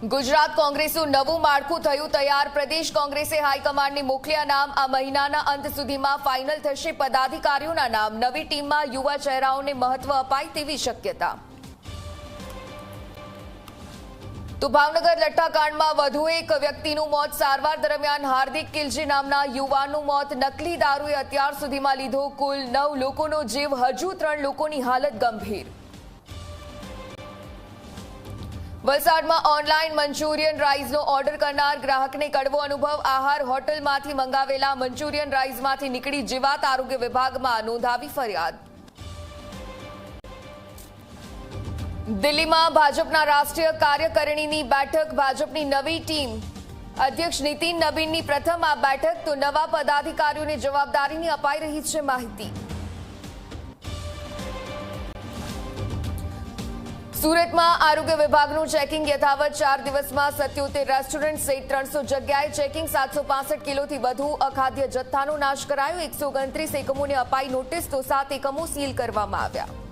ગુજરાત કોંગ્રેસનું નવું માળખું થયું તૈયાર। પ્રદેશ કોંગ્રેસે હાઈકમાન્ડને મોકલ્યા નામ। આ મહિનાના અંત સુધીમાં ફાઇનલ થશે પદાધિકારીઓના નામ। નવી ટીમમાં યુવા ચહેરાઓને મહત્વ અપાય તેવી શક્યતા। તો ભાવનગર લઠ્ઠાકાંડમાં વધુ એક વ્યક્તિનું મોત। સારવાર દરમિયાન હાર્દિક કિલજી નામના યુવાનનું મોત। નકલી દારૂએ અત્યાર સુધીમાં લીધો કુલ 9 લોકોનો જીવ। હજુ 3 લોકોની હાલત ગંભીર। વલસાડમાં ઓનલાઈન મંચુરિયન રાઈસનો ઓર્ડર કરનાર ગ્રાહકને કડવો અનુભવ। આહાર હોટલમાંથી મંગાવેલા મંચુરિયન રાઈસમાંથી નીકળી જીવાત। આરોગ્ય વિભાગમાં નોંધાવી ફરિયાદ। દિલ્હીમાં ભાજપના રાષ્ટ્રીય કાર્યકારિણીની બેઠક। ભાજપની નવી ટીમ અધ્યક્ષ નીતિન નબીનની પ્રથમ આ બેઠક। તો નવા પદાધિકારીઓને જવાબદારીની અપાઈ રહી છે માહિતી। સુરતમાં આરોગ્ય વિભાગનું ચેકિંગ યથાવત। 4 દિવસમાં 77 રેસ્ટોરન્ટ સહિત 300 જગ્યાએ ચેકિંગ। 765 કિલોથી વધુ અખાદ્ય જથ્થાનો નાશ કરાયો। 129 એકમોને અપાઈ નોટિસ, તો 7 એકમો સીલ કરવામાં આવ્યા।